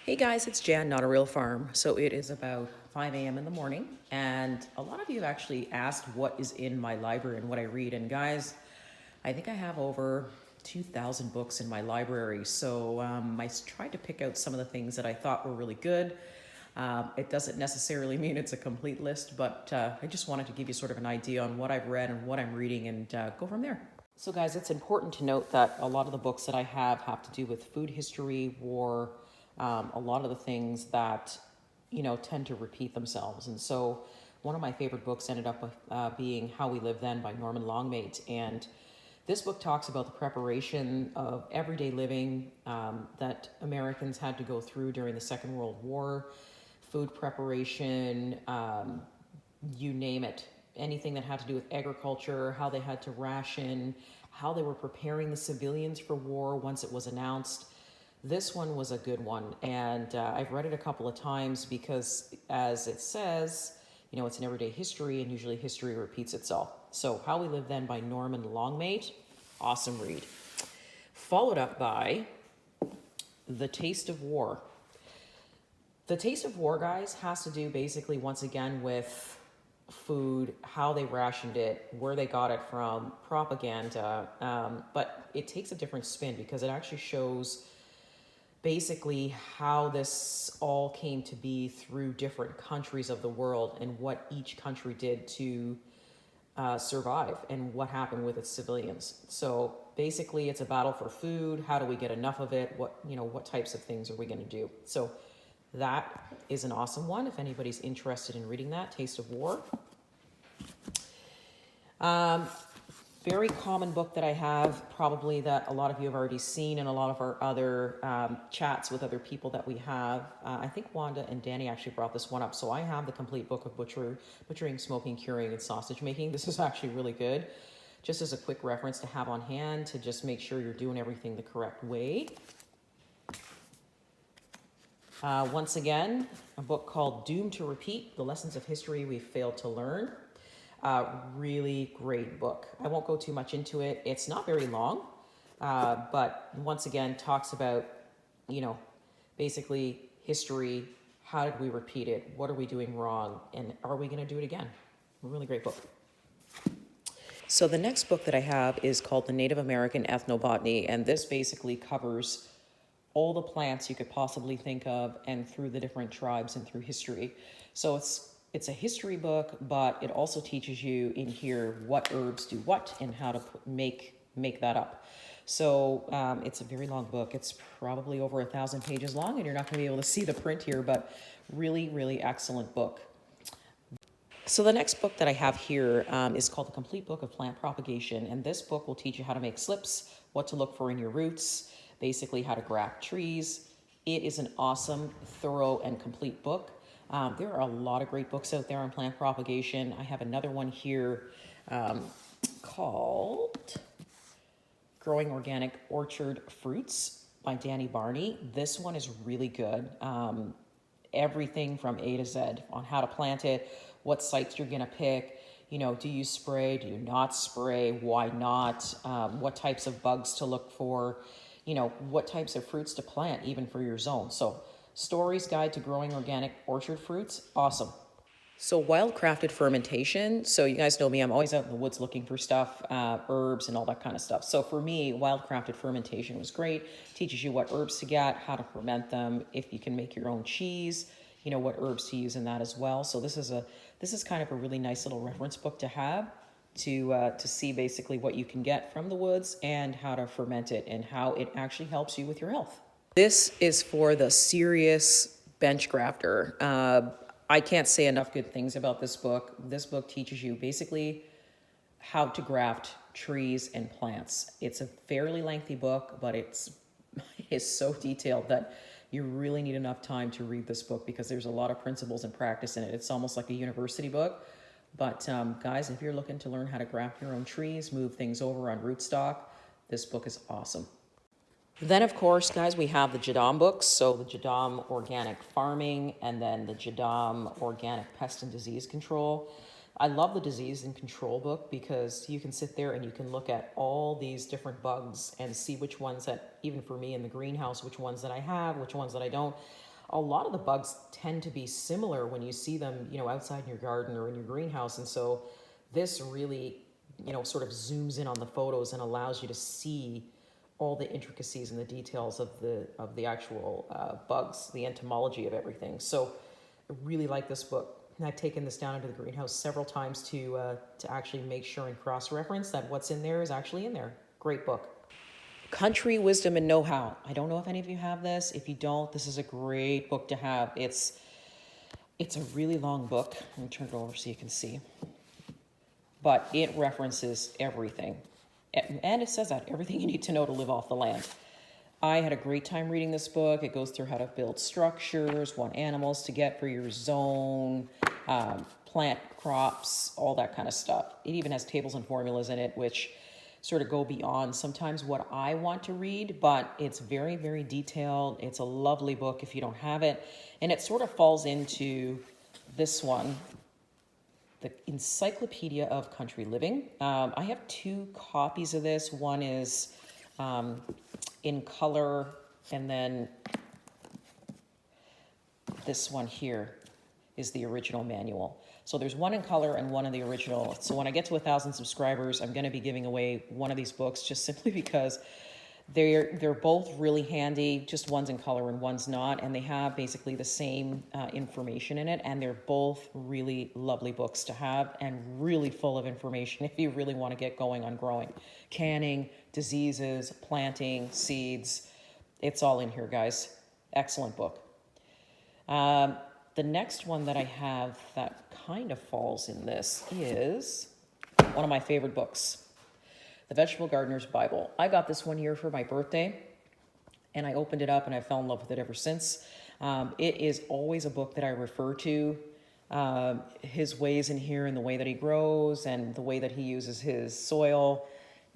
Hey guys, it's Jan, Not a Real Farm. So it is about 5 a.m. in the morning, and a lot of you have actually asked what is in my library and what I read. And guys, I think I have over 2,000 books in my library. So I tried to pick out some of the things that I thought were really good. It doesn't necessarily mean it's a complete list, but I just wanted to give you sort of an idea on what I've read and what I'm reading and go from there. So guys, it's important to note that a lot of the books that I have to do with food history, war, a lot of the things that, tend to repeat themselves. And so one of my favorite books ended up with, being How We Live Then by Norman Longmate. And this book talks about the preparation of everyday living that Americans had to go through during the Second World War, food preparation, you name it, anything that had to do with agriculture, how they had to ration, how they were preparing the civilians for war once it was announced. This one was a good one, and I've read it a couple of times because, as it says, it's an everyday history, and usually history repeats itself. So, How We Live Then by Norman Longmate, awesome read. Followed up by The Taste of War. The Taste of War, guys, has to do basically, once again, with food, how they rationed it, where they got it from, propaganda, but it takes a different spin because it actually shows basically how this all came to be through different countries of the world and what each country did to survive and what happened with its civilians. So basically it's a battle for food. How do we get enough of it? What types of things are we going to do? So that is an awesome one if anybody's interested in reading that, Taste of War. Very common book that I have, probably that a lot of you have already seen in a lot of our other chats with other people that we have. I think Wanda and Danny actually brought this one up. So I have the complete book of butchering, smoking, curing, and sausage making. This is actually really good. Just as a quick reference to have on hand to just make sure you're doing everything the correct way. Once again, a book called Doomed to Repeat, The Lessons of History We Failed to Learn. Really great book. I won't go too much into it. It's not very long, but once again, talks about, basically history. How did we repeat it? What are we doing wrong? And are we going to do it again? A really great book. So the next book that I have is called The Native American Ethnobotany, and this basically covers all the plants you could possibly think of and through the different tribes and through history. So it's a history book, but it also teaches you in here what herbs do what and how to make that up. So it's a very long book. It's probably over 1,000 pages long, and you're not going to be able to see the print here, but really, really excellent book. So the next book that I have here is called The Complete Book of Plant Propagation, and this book will teach you how to make slips, what to look for in your roots, basically how to graft trees. It is an awesome, thorough, and complete book. There are a lot of great books out there on plant propagation. I have another one here called Growing Organic Orchard Fruits by Danny Barney. This one is really good. Everything from A to Z on how to plant it, what sites you're going to pick. Do you spray? Do you not spray? Why not? What types of bugs to look for? What types of fruits to plant, even for your zone. So Stories Guide to Growing Organic Orchard Fruits, awesome. So wildcrafted fermentation. So you guys know me, I'm always out in the woods looking for stuff, herbs and all that kind of stuff. So for me, wildcrafted fermentation was great. Teaches you what herbs to get, how to ferment them, if you can make your own cheese, what herbs to use in that as well. So this is kind of a really nice little reference book to have to see basically what you can get from the woods and how to ferment it and how it actually helps you with your health. This is for the serious bench grafter. I can't say enough good things about this book. This book teaches you basically how to graft trees and plants. It's a fairly lengthy book, but it is so detailed that you really need enough time to read this book because there's a lot of principles and practice in it. It's almost like a university book. But guys, if you're looking to learn how to graft your own trees, move things over on rootstock, this book is awesome. Then, of course, guys, we have the Jadam books. So the Jadam Organic Farming and then the Jadam Organic Pest and Disease Control. I love the disease and control book because you can sit there and you can look at all these different bugs and see which ones that, even for me in the greenhouse, which ones that I have, which ones that I don't. a lot of the bugs tend to be similar when you see them, outside in your garden or in your greenhouse. And so this really, sort of zooms in on the photos and allows you to see all the intricacies and the details of the actual bugs, the entomology of everything. So I really like this book. And I've taken this down into the greenhouse several times to actually make sure and cross-reference that what's in there is actually in there. Great book. Country Wisdom and Know-How. I don't know if any of you have this. If you don't, this is a great book to have. It's a really long book. Let me turn it over so you can see. But it references everything. And it says that, everything you need to know to live off the land. I had a great time reading this book. It goes through how to build structures, what animals to get for your zone, plant crops, all that kind of stuff. It even has tables and formulas in it, which sort of go beyond sometimes what I want to read, but it's very, very detailed. It's a lovely book if you don't have it. And it sort of falls into this one, the Encyclopedia of Country Living. I have 2 copies of this. One is in color, and then this one here is the original manual. So there's one in color and one in the original. So when I get to 1,000 subscribers, I'm going to be giving away one of these books, just simply because they're both really handy. Just one's in color and one's not, and they have basically the same information in it, and they're both really lovely books to have and really full of information if you really want to get going on growing, canning, diseases, planting, seeds. It's all in here, guys. Excellent book. The next one that I have that kind of falls in this is one of my favorite books, The Vegetable Gardener's Bible. I got this one year for my birthday, and I opened it up, and I fell in love with it ever since. It is always a book that I refer to. His ways in here and the way that he grows and the way that he uses his soil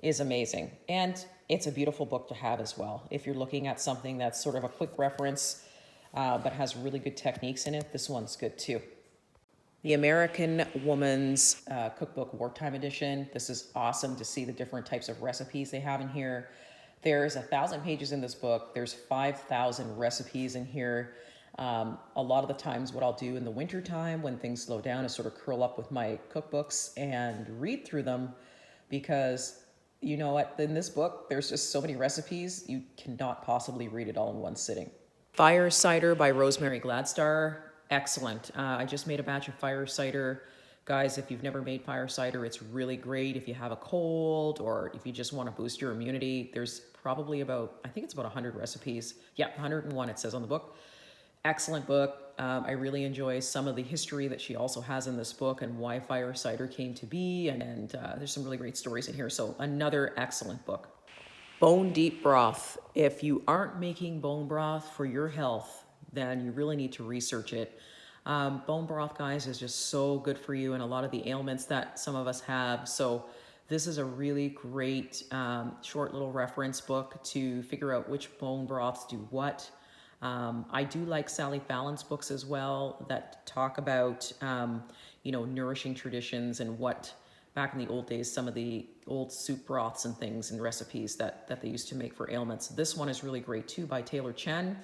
is amazing. And it's a beautiful book to have as well. If you're looking at something that's sort of a quick reference, but has really good techniques in it, this one's good too. The American Woman's Cookbook Wartime Edition. This is awesome to see the different types of recipes they have in here. There's 1,000 pages in this book. There's 5,000 recipes in here. A lot of the times what I'll do in the winter time when things slow down is sort of curl up with my cookbooks and read through them, because you know what, in this book, there's just so many recipes, you cannot possibly read it all in one sitting. Fire Cider by Rosemary Gladstar. Excellent. I just made a batch of fire cider. Guys, if you've never made fire cider, it's really great if you have a cold or if you just want to boost your immunity. There's probably I think it's about 100 recipes. Yeah, 101 it says on the book. Excellent book. I really enjoy some of the history that she also has in this book and why fire cider came to be. And there's some really great stories in here. So another excellent book. Bone Deep Broth. If you aren't making bone broth for your health, then you really need to research it. Bone broth, guys, is just so good for you and a lot of the ailments that some of us have. So this is a really great short little reference book to figure out which bone broths do what. I do like Sally Fallon's books as well that talk about, nourishing traditions and what back in the old days, some of the old soup broths and things and recipes that they used to make for ailments. This one is really great too, by Taylor Chen.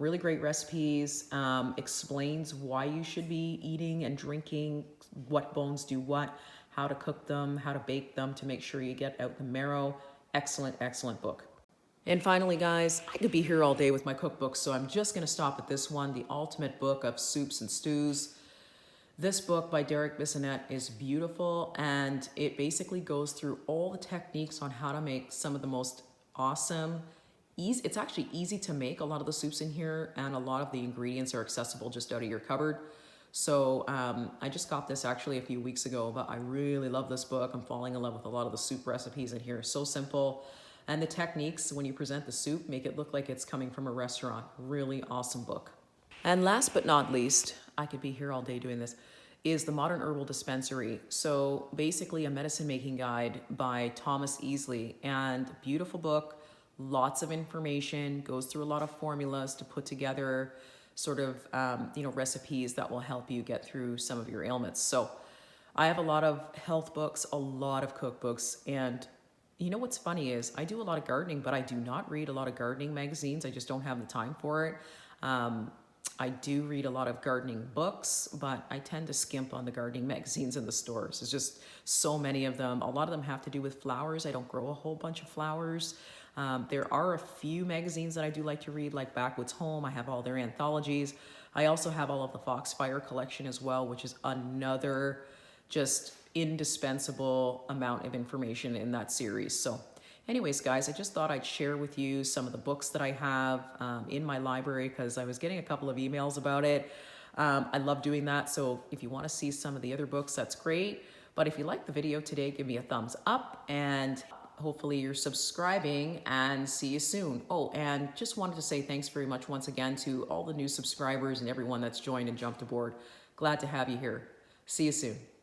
Really great recipes, explains why you should be eating and drinking, what bones do what, how to cook them, how to bake them to make sure you get out the marrow. Excellent, excellent book. And finally, guys, I could be here all day with my cookbooks, so I'm just going to stop at this one, The Ultimate Book of Soups and Stews. This book by Derek Bissonette is beautiful, and it basically goes through all the techniques on how to make some of the most awesome, it's actually easy to make a lot of the soups in here, and a lot of the ingredients are accessible just out of your cupboard. So I just got this actually a few weeks ago, but I really love this book. I'm falling in love with a lot of the soup recipes in here. So simple. And the techniques when you present the soup make it look like it's coming from a restaurant. Really awesome book. And last but not least, I could be here all day doing this, is The Modern Herbal Dispensary. So basically a medicine making guide by Thomas Easley, and beautiful book, lots of information, goes through a lot of formulas to put together sort of, recipes that will help you get through some of your ailments. So I have a lot of health books, a lot of cookbooks, and you know what's funny is I do a lot of gardening, but I do not read a lot of gardening magazines. I just don't have the time for it. I do read a lot of gardening books, but I tend to skimp on the gardening magazines in the stores. There's just so many of them. A lot of them have to do with flowers. I don't grow a whole bunch of flowers. There are a few magazines that I do like to read, like Backwoods Home. I have all their anthologies. I also have all of the Foxfire collection as well, which is another just indispensable amount of information in that series. So anyways, guys, I just thought I'd share with you some of the books that I have in my library, because I was getting a couple of emails about it. I love doing that. So if you want to see some of the other books, that's great. But if you like the video today, give me a thumbs up, and hopefully you're subscribing, and see you soon. Oh, and just wanted to say thanks very much once again to all the new subscribers and everyone that's joined and jumped aboard. Glad to have you here. See you soon.